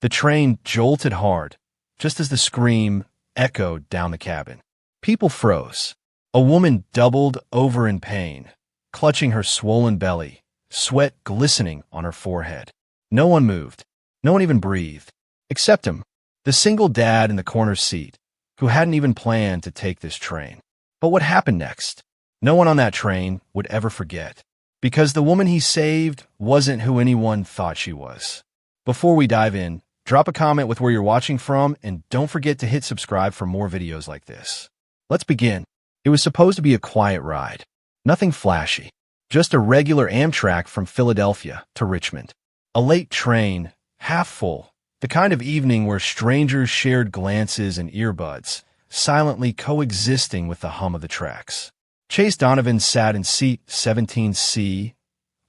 The train jolted hard, just as the scream echoed down the cabin. People froze. A woman doubled over in pain, clutching her swollen belly, sweat glistening on her forehead. No one moved. No one even breathed. Except him, the single dad in the corner seat, who hadn't even planned to take this train. But what happened next? No one on that train would ever forget, because the woman he saved wasn't who anyone thought she was. Before we dive in, drop a comment with where you're watching from, and don't forget to hit subscribe for more videos like this. Let's begin. It was supposed to be a quiet ride. Nothing flashy. Just a regular Amtrak from Philadelphia to Richmond. A late train, half full. The kind of evening where strangers shared glances and earbuds, silently coexisting with the hum of the tracks. Chase Donovan sat in seat 17C,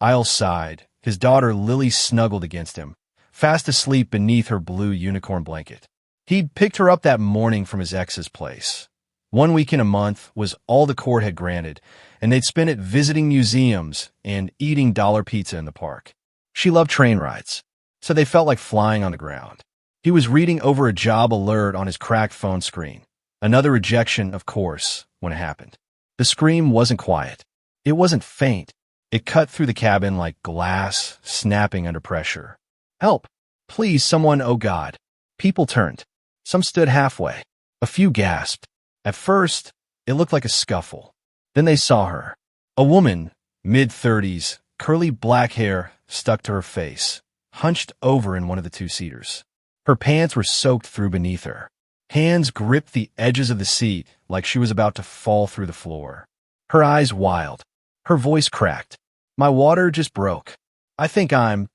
aisle side, his daughter Lily snuggled against him, fast asleep beneath her blue unicorn blanket. He'd picked her up that morning from his ex's place. 1 week in a month was all the court had granted, and they'd spent it visiting museums and eating dollar pizza in the park. She loved train rides, so they felt like flying on the ground. He was reading over a job alert on his cracked phone screen. Another rejection, of course, when it happened. The scream wasn't quiet. It wasn't faint. It cut through the cabin like glass snapping under pressure. Help! Please, someone, oh God. People turned. Some stood halfway. A few gasped. At first, it looked like a scuffle. Then they saw her. A woman, mid-30s, curly black hair stuck to her face, hunched over in one of the two-seaters. Her pants were soaked through beneath her. Hands gripped the edges of the seat like she was about to fall through the floor. Her eyes wild. Her voice cracked. My water just broke. I think I'm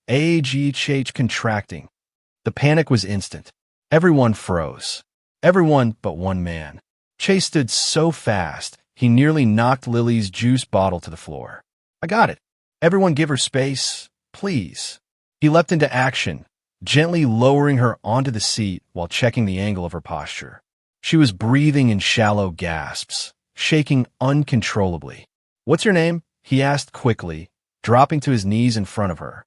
AGH contracting. The panic was instant. Everyone froze. Everyone but one man. Chase stood so fast, he nearly knocked Lily's juice bottle to the floor. I got it. Everyone give her space, please. He leapt into action, gently lowering her onto the seat while checking the angle of her posture. She was breathing in shallow gasps, shaking uncontrollably. What's your name? He asked quickly, dropping to his knees in front of her.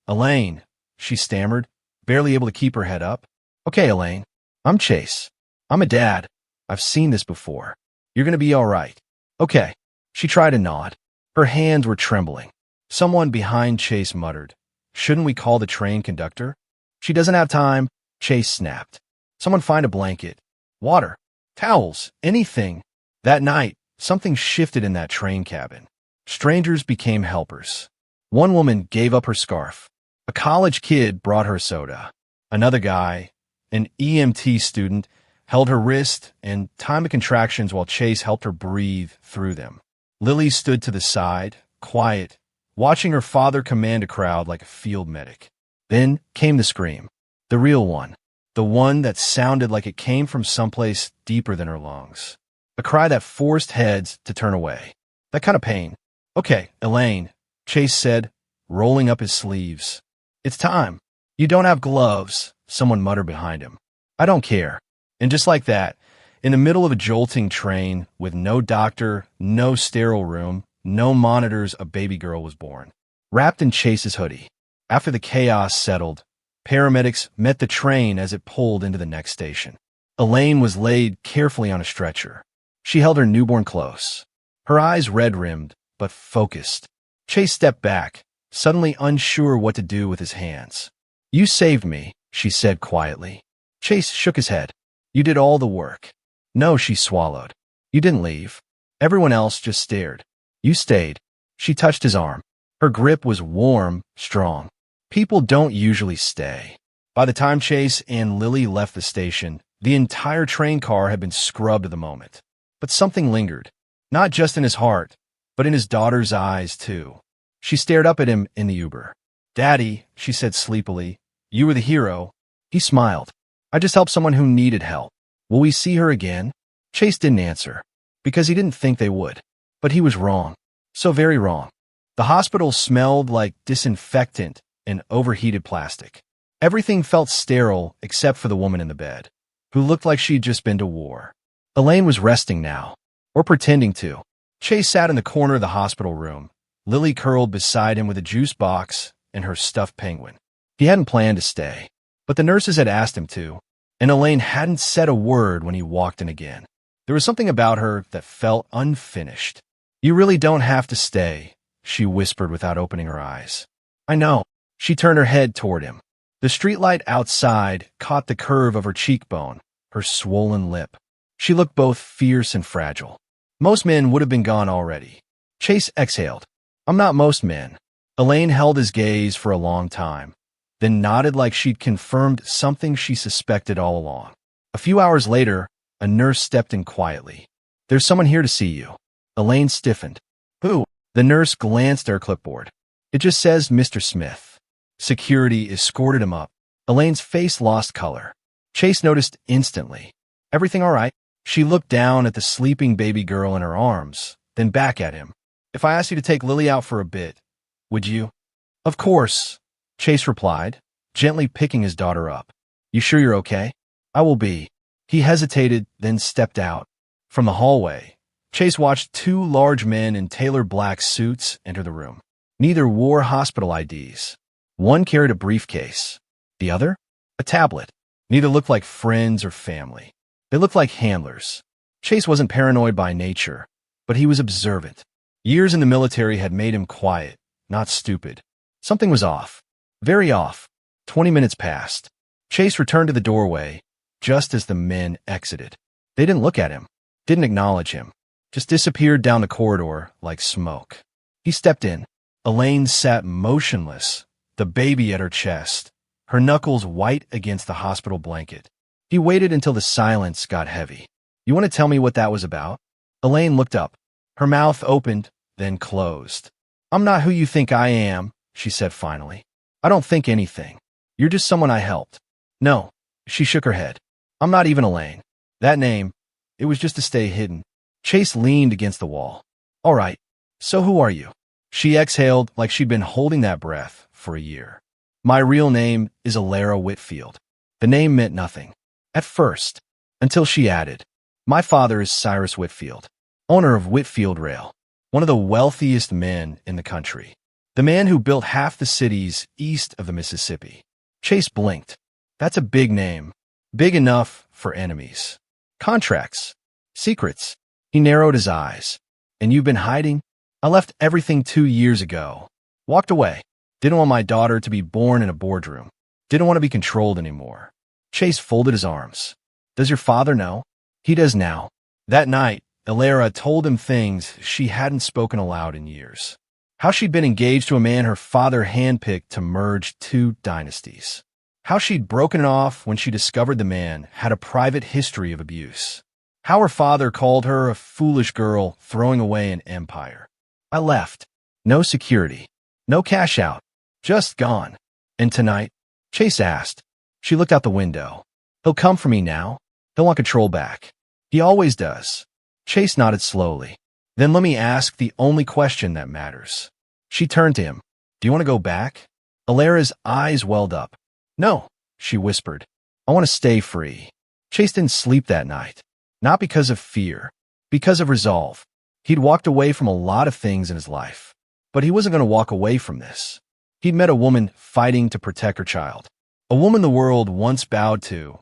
Elaine, she stammered, barely able to keep her head up. Okay, Elaine. I'm Chase. I'm a dad. I've seen this before. You're going to be all right. Okay. She tried to nod. Her hands were trembling. Someone behind Chase muttered, Shouldn't we call the train conductor? She doesn't have time, Chase snapped. Someone find a blanket. Water. Towels. Anything. That night, something shifted in that train cabin. Strangers became helpers. One woman gave up her scarf. A college kid brought her soda. Another guy, an EMT student, held her wrist and timed the contractions while Chase helped her breathe through them. Lily stood to the side, quiet, watching her father command a crowd like a field medic. Then came the scream, the real one, the one that sounded like it came from someplace deeper than her lungs. A cry that forced heads to turn away. That kind of pain. Okay, Elaine, Chase said, rolling up his sleeves. It's time. You don't have gloves, someone muttered behind him. I don't care. And just like that, in the middle of a jolting train with no doctor, no sterile room, no monitors, a baby girl was born, wrapped in Chase's hoodie. After the chaos settled, paramedics met the train as it pulled into the next station. Elaine was laid carefully on a stretcher. She held her newborn close, her eyes red-rimmed but focused. Chase stepped back, suddenly unsure what to do with his hands. You saved me, she said quietly. Chase shook his head. You did all the work. No, she swallowed. You didn't leave. Everyone else just stared. You stayed. She touched his arm. Her grip was warm, strong. People don't usually stay. By the time Chase and Lily left the station, the entire train car had been scrubbed to the moment. But something lingered, not just in his heart, but in his daughter's eyes, too. She stared up at him in the Uber. Daddy, she said sleepily, you were the hero. He smiled. I just helped someone who needed help. Will we see her again? Chase didn't answer, because he didn't think they would. But he was wrong. So very wrong. The hospital smelled like disinfectant and overheated plastic. Everything felt sterile except for the woman in the bed, who looked like she'd just been to war. Elaine was resting now, or pretending to. Chase sat in the corner of the hospital room, Lily curled beside him with a juice box and her stuffed penguin. He hadn't planned to stay, but the nurses had asked him to, and Elaine hadn't said a word when he walked in again. There was something about her that felt unfinished. "You really don't have to stay," she whispered without opening her eyes. "I know." She turned her head toward him. The streetlight outside caught the curve of her cheekbone, her swollen lip. She looked both fierce and fragile. Most men would have been gone already. Chase exhaled. "I'm not most men." Elaine held his gaze for a long time, then nodded like she'd confirmed something she suspected all along. A few hours later, a nurse stepped in quietly. "There's someone here to see you." Elaine stiffened. "Who?" The nurse glanced at her clipboard. "It just says Mr. Smith." Security escorted him up. Elaine's face lost color. Chase noticed instantly. "Everything all right?" She looked down at the sleeping baby girl in her arms, then back at him. "If I asked you to take Lily out for a bit, would you?" "Of course," Chase replied, gently picking his daughter up. "You sure you're okay?" "I will be." He hesitated, then stepped out. From the hallway, Chase watched two large men in tailored black suits enter the room. Neither wore hospital IDs. One carried a briefcase. The other? A tablet. Neither looked like friends or family. They looked like handlers. Chase wasn't paranoid by nature, but he was observant. Years in the military had made him quiet, not stupid. Something was off. Very off. 20 minutes passed. Chase returned to the doorway just as the men exited. They didn't look at him, didn't acknowledge him, just disappeared down the corridor like smoke. He stepped in. Elaine sat motionless, the baby at her chest, her knuckles white against the hospital blanket. He waited until the silence got heavy. "You want to tell me what that was about?" Elaine looked up. Her mouth opened, then closed. "I'm not who you think I am," she said finally. "I don't think anything. You're just someone I helped." "No." She shook her head. "I'm not even Elaine. That name, it was just to stay hidden." Chase leaned against the wall. "All right, so who are you?" She exhaled like she'd been holding that breath for a year. "My real name is Alara Whitfield." The name meant nothing. At first, until she added, "My father is Cyrus Whitfield, owner of Whitfield Rail, one of the wealthiest men in the country. The man who built half the cities east of the Mississippi." Chase blinked. That's a big name. Big enough for enemies. Contracts. Secrets. He narrowed his eyes. "And you've been hiding?" "I left everything 2 years ago. Walked away. Didn't want my daughter to be born in a boardroom. Didn't want to be controlled anymore." Chase folded his arms. "Does your father know?" "He does now." That night, Alara told him things she hadn't spoken aloud in years. How she'd been engaged to a man her father handpicked to merge 2 dynasties. How she'd broken it off when she discovered the man had a private history of abuse. How her father called her a foolish girl throwing away an empire. "I left. No security. No cash out. Just gone." "And tonight?" Chase asked. She looked out the window. "He'll come for me now. He'll want control back. He always does." Chase nodded slowly. "Then let me ask the only question that matters." She turned to him. "Do you want to go back?" Alara's eyes welled up. "No," she whispered. "I want to stay free." Chase didn't sleep that night. Not because of fear, because of resolve. He'd walked away from a lot of things in his life, but he wasn't going to walk away from this. He'd met a woman fighting to protect her child. A woman the world once bowed to,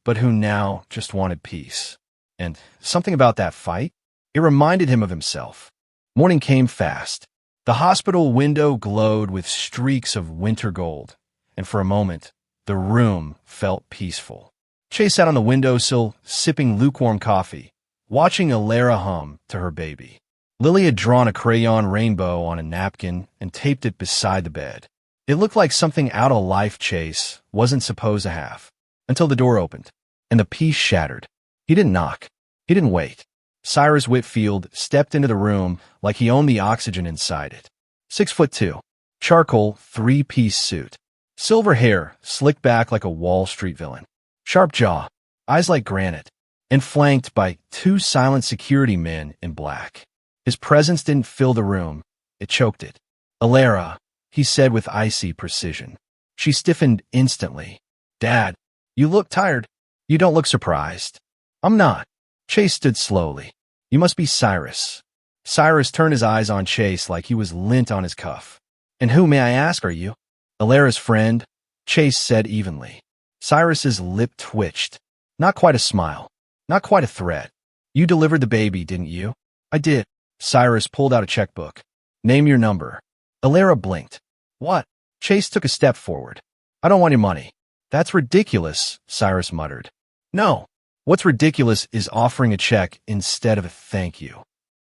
but who now just wanted peace. And something about that fight, it reminded him of himself. Morning came fast. The hospital window glowed with streaks of winter gold, and for a moment, the room felt peaceful. Chase sat on the windowsill, sipping lukewarm coffee, watching Alara hum to her baby. Lily had drawn a crayon rainbow on a napkin and taped it beside the bed. It looked like something out of life Chase wasn't supposed to have, until the door opened, and the peace shattered. He didn't knock. He didn't wait. Cyrus Whitfield stepped into the room like he owned the oxygen inside it. 6'2", charcoal 3-piece suit. Silver hair slicked back like a Wall Street villain. Sharp jaw, eyes like granite, and flanked by 2 silent security men in black. His presence didn't fill the room. It choked it. "Alara," he said with icy precision. She stiffened instantly. "Dad, you look tired. You don't look surprised." "I'm not." Chase stood slowly. "You must be Cyrus." Cyrus turned his eyes on Chase like he was lint on his cuff. "And who, may I ask, are you?" "Alara's friend, Chase said evenly. Cyrus's lip twitched. Not quite a smile. Not quite a threat. You delivered the baby, didn't you? I did. Cyrus pulled out a checkbook. Name your number. Alara blinked. What? Chase took a step forward. I don't want your money. That's ridiculous, Cyrus muttered. No. What's ridiculous is offering a check instead of a thank you.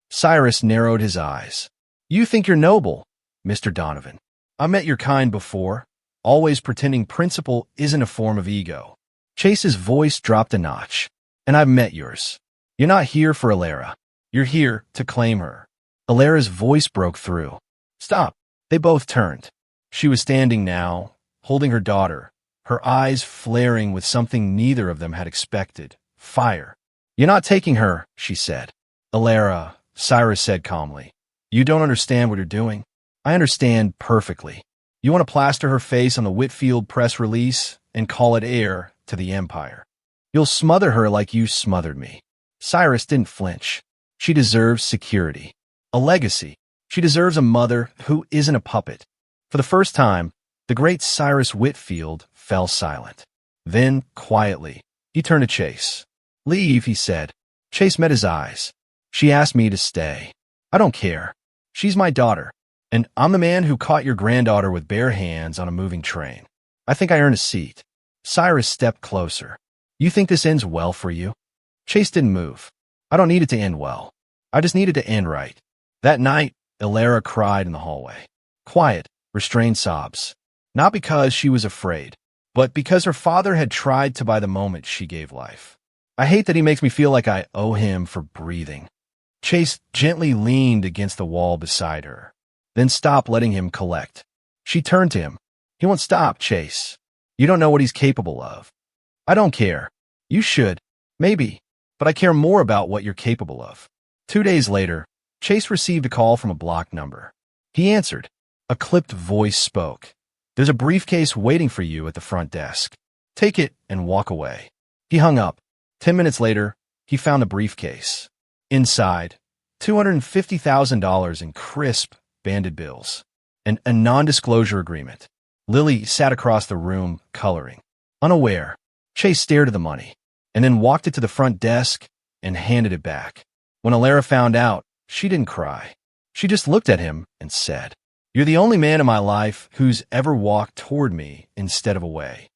Cyrus narrowed his eyes. You think you're noble, Mr. Donovan. I met your kind before, always pretending principle isn't a form of ego. Chase's voice dropped a notch. And I've met yours. You're not here for Alara. You're here to claim her. Alara's voice broke through. Stop. They both turned. She was standing now, holding her daughter, her eyes flaring with something neither of them had expected. Fire. You're not taking her, she said. Alara, Cyrus said calmly. You don't understand what you're doing. I understand perfectly. You want to plaster her face on the Whitfield press release and call it heir to the empire. You'll smother her like you smothered me. Cyrus didn't flinch. She deserves security. A legacy. She deserves a mother who isn't a puppet. For the first time, the great Cyrus Whitfield fell silent. Then, quietly, he turned to Chase. Leave, he said. Chase met his eyes. She asked me to stay. I don't care. She's my daughter. And I'm the man who caught your granddaughter with bare hands on a moving train. I think I earned a seat. Cyrus stepped closer. You think this ends well for you? Chase didn't move. I don't need it to end well. I just need it to end right. That night, Alara cried in the hallway. Quiet, restrained sobs. Not because she was afraid, but because her father had tried to buy the moment she gave life. I hate that he makes me feel like I owe him for breathing. Chase gently leaned against the wall beside her, then stopped letting him collect. She turned to him. He won't stop, Chase. You don't know what he's capable of. I don't care. You should. Maybe. But I care more about what you're capable of. 2 days later, Chase received a call from a blocked number. He answered. A clipped voice spoke. There's a briefcase waiting for you at the front desk. Take it and walk away. He hung up. 10 minutes later, he found a briefcase. Inside, $250,000 in crisp, banded bills, and a non-disclosure agreement. Lily sat across the room, coloring. Unaware, Chase stared at the money, and then walked it to the front desk and handed it back. When Alara found out, she didn't cry. She just looked at him and said, You're the only man in my life who's ever walked toward me instead of away.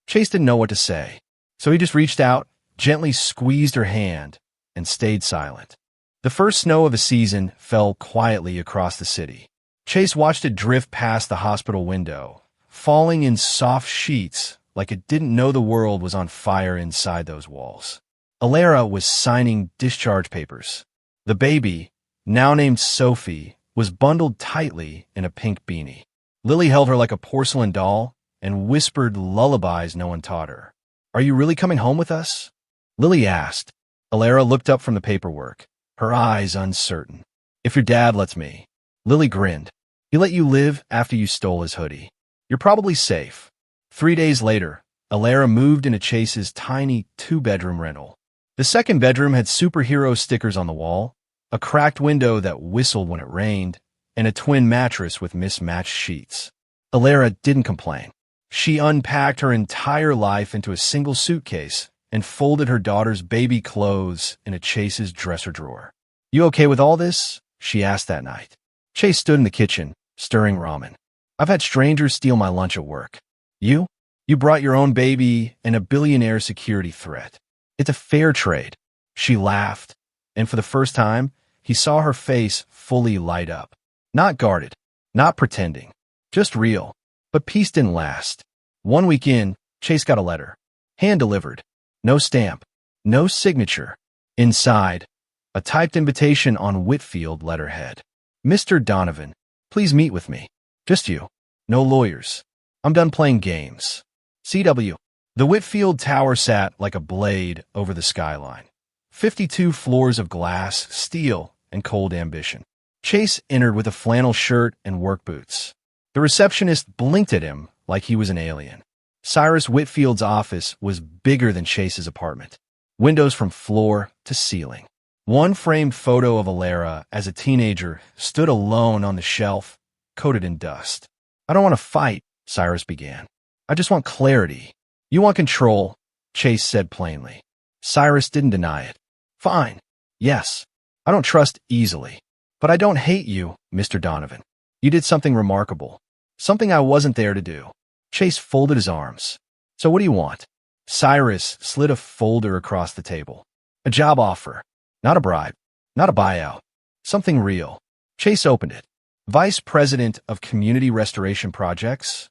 Chase didn't know what to say, so he just reached out, gently squeezed her hand, and stayed silent. The first snow of the season fell quietly across the city. Chase watched it drift past the hospital window, falling in soft sheets like it didn't know the world was on fire inside those walls. Alara was signing discharge papers. The baby, now named Sophie, was bundled tightly in a pink beanie. Lily held her like a porcelain doll and whispered lullabies no one taught her. Are you really coming home with us? Lily asked. Alara looked up from the paperwork, her eyes uncertain. If your dad lets me. Lily grinned. He let you live after you stole his hoodie. You're probably safe. 3 days later, Alara moved into Chase's tiny 2-bedroom rental. The second bedroom had superhero stickers on the wall, a cracked window that whistled when it rained, and a twin mattress with mismatched sheets. Alara didn't complain. She unpacked her entire life into a single suitcase and folded her daughter's baby clothes in a Chase's dresser drawer. You okay with all this? She asked that night. Chase stood in the kitchen, stirring ramen. I've had strangers steal my lunch at work. You? You brought your own baby and a billionaire security threat. It's a fair trade. She laughed, and for the first time, he saw her face fully light up. Not guarded, not pretending, just real. But peace didn't last. 1 week in, Chase got a letter. Hand-delivered. No stamp. No signature. Inside, a typed invitation on Whitfield letterhead. Mr. Donovan, please meet with me. Just you. No lawyers. I'm done playing games. CW. The Whitfield Tower sat like a blade over the skyline. 52 floors of glass, steel, and cold ambition. Chase entered with a flannel shirt and work boots. The receptionist blinked at him like he was an alien. Cyrus Whitfield's office was bigger than Chase's apartment. Windows from floor to ceiling. One framed photo of Alara as a teenager stood alone on the shelf, coated in dust. I don't want to fight, Cyrus began. I just want clarity. You want control, Chase said plainly. Cyrus didn't deny it. Fine. Yes. I don't trust easily. But I don't hate you, Mr. Donovan. You did something remarkable. Something I wasn't there to do. Chase folded his arms. So what do you want? Cyrus slid a folder across the table. A job offer. Not a bribe. Not a buyout. Something real. Chase opened it. Vice President of Community Restoration Projects.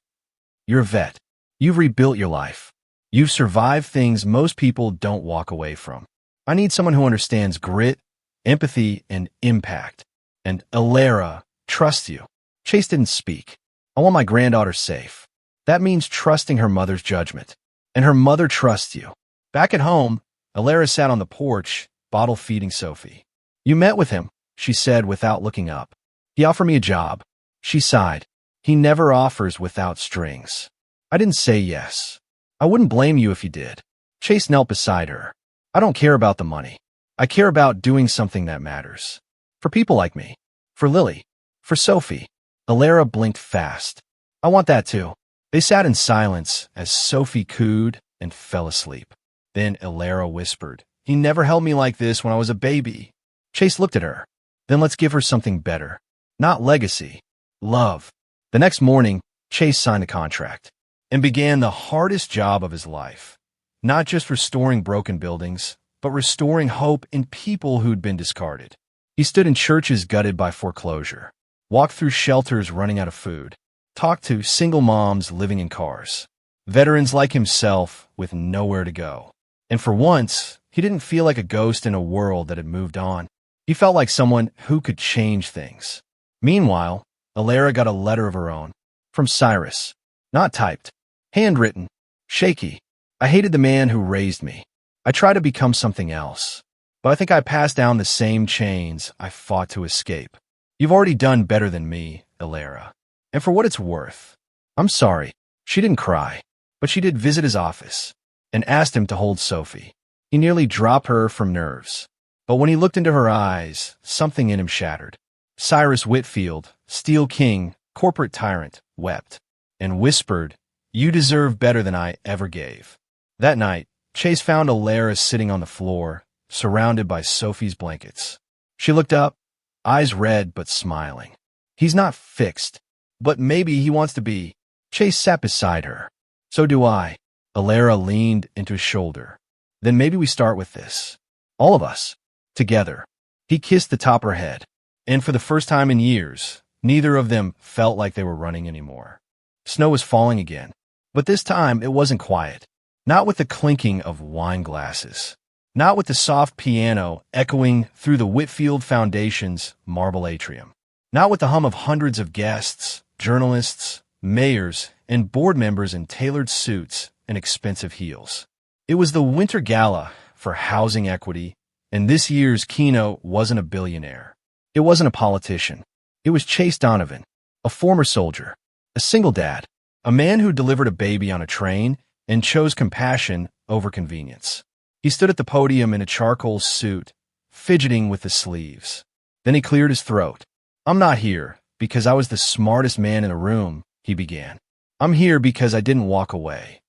You're a vet. You've rebuilt your life. You've survived things most people don't walk away from. I need someone who understands grit, empathy, and impact. And Alara trusts you. Chase didn't speak. I want my granddaughter safe. That means trusting her mother's judgment. And her mother trusts you. Back at home, Alara sat on the porch, bottle feeding Sophie. You met with him, she said without looking up. He offered me a job. She sighed. He never offers without strings. I didn't say yes. I wouldn't blame you if you did. Chase knelt beside her. I don't care about the money. I care about doing something that matters. For people like me. For Lily. For Sophie. Alara blinked fast. I want that too. They sat in silence as Sophie cooed and fell asleep. Then Alara whispered, He never held me like this when I was a baby. Chase looked at her. Then let's give her something better. Not legacy. Love. The next morning, Chase signed a contract and began the hardest job of his life. Not just restoring broken buildings, but restoring hope in people who'd been discarded. He stood in churches gutted by foreclosure, walked through shelters running out of food, talked to single moms living in cars, veterans like himself with nowhere to go. And for once, he didn't feel like a ghost in a world that had moved on. He felt like someone who could change things. Meanwhile, Alara got a letter of her own. From Cyrus. Not typed. Handwritten. Shaky. I hated the man who raised me. I tried to become something else. But I think I passed down the same chains I fought to escape. You've already done better than me, Alara. And for what it's worth, I'm sorry. She didn't cry, but she did visit his office and asked him to hold Sophie. He nearly dropped her from nerves. But when he looked into her eyes, something in him shattered. Cyrus Whitfield, Steel King, corporate tyrant, wept and whispered, You deserve better than I ever gave. That night, Chase found Alara sitting on the floor, surrounded by Sophie's blankets. She looked up, eyes red but smiling. He's not fixed, but maybe he wants to be. Chase sat beside her. So do I. Alara leaned into his shoulder. Then maybe we start with this. All of us. Together. He kissed the top of her head. And for the first time in years, neither of them felt like they were running anymore. Snow was falling again. But this time it wasn't quiet. Not with the clinking of wine glasses. Not with the soft piano echoing through the Whitfield Foundation's marble atrium. Not with the hum of hundreds of guests, journalists, mayors, and board members in tailored suits and expensive heels. It was the winter gala for housing equity, and this year's keynote wasn't a billionaire. It wasn't a politician. It was Chase Donovan, a former soldier, a single dad, a man who delivered a baby on a train and chose compassion over convenience. He stood at the podium in a charcoal suit, fidgeting with the sleeves. Then he cleared his throat. I'm not here because I was the smartest man in the room, he began. I'm here because I didn't walk away.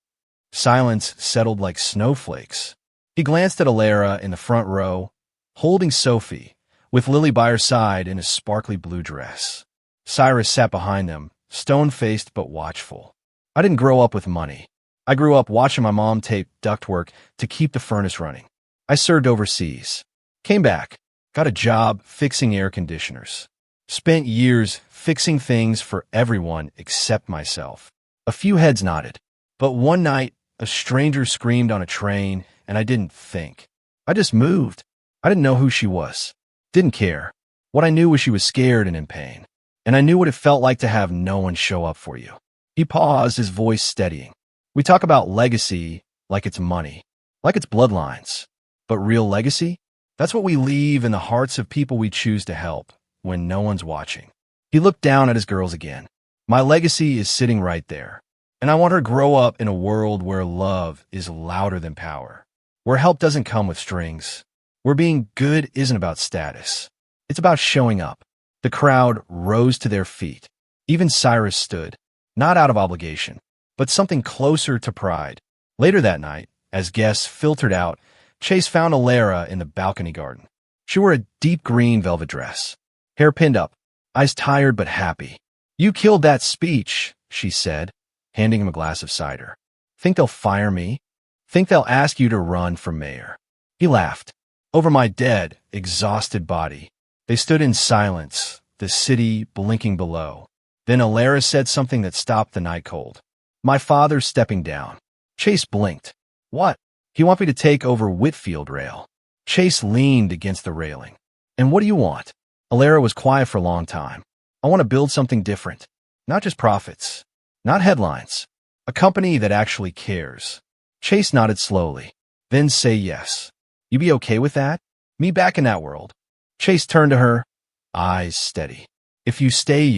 Silence settled like snowflakes. He glanced at Alara in the front row, holding Sophie, with Lily by her side in a sparkly blue dress. Cyrus sat behind them, stone-faced but watchful. I didn't grow up with money. I grew up watching my mom tape ductwork to keep the furnace running. I served overseas. Came back. Got a job fixing air conditioners. Spent years fixing things for everyone except myself. A few heads nodded. But one night, a stranger screamed on a train, and I didn't think. I just moved. I didn't know who she was. Didn't care. What I knew was she was scared and in pain. And I knew what it felt like to have no one show up for you. He paused, his voice steadying. We talk about legacy like it's money, like it's bloodlines. But real legacy? That's what we leave in the hearts of people we choose to help when no one's watching. He looked down at his girls again. My legacy is sitting right there. And I want her to grow up in a world where love is louder than power, where help doesn't come with strings, where being good isn't about status. It's about showing up. The crowd rose to their feet. Even Cyrus stood, not out of obligation, but something closer to pride. Later that night, as guests filtered out, Chase found Alara in the balcony garden. She wore a deep green velvet dress, hair pinned up, eyes tired but happy. "You killed that speech," she said, handing him a glass of cider. "Think they'll fire me? Think they'll ask you to run for mayor?" He laughed. Over my dead, exhausted body. They stood in silence, the city blinking below. Then Alara said something that stopped the night cold. "My father's stepping down." Chase blinked. "What?" "He wants me to take over Whitfield Rail." Chase leaned against the railing. "And what do you want?" Alara was quiet for a long time. "I want to build something different. Not just profits. Not headlines. A company that actually cares." Chase nodded slowly. "Then say yes. You be okay with that? Me back in that world?" Chase turned to her, eyes steady. "If you stay,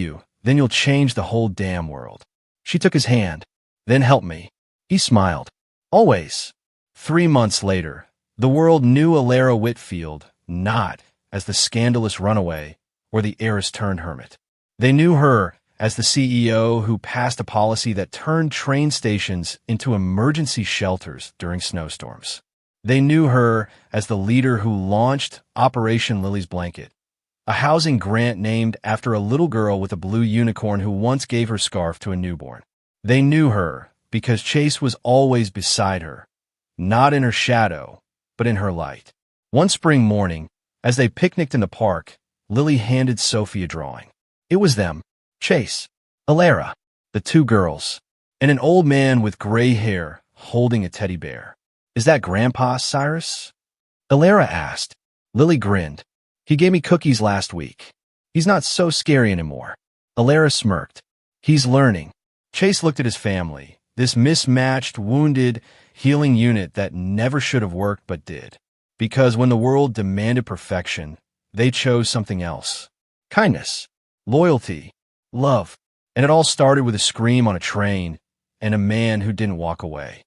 then you'll change the whole damn world." She took his hand. "Then help me." He smiled. "Always." 3 months later, the world knew Alara Whitfield not as the scandalous runaway or the heiress-turned hermit. They knew her as the CEO who passed a policy that turned train stations into emergency shelters during snowstorms. They knew her as the leader who launched Operation Lily's Blanket, a housing grant named after a little girl with a blue unicorn who once gave her scarf to a newborn. They knew her because Chase was always beside her, not in her shadow, but in her light. One spring morning, as they picnicked in the park, Lily handed Sophie a drawing. It was them, Chase, Alara, the 2 girls, and an old man with gray hair holding a teddy bear. "Is that Grandpa, Cyrus?" Alara asked. Lily grinned. "He gave me cookies last week. He's not so scary anymore." Alara smirked. "He's learning." Chase looked at his family, this mismatched, wounded, healing unit that never should have worked but did. Because when the world demanded perfection, they chose something else. Kindness, loyalty, love. And it all started with a scream on a train and a man who didn't walk away.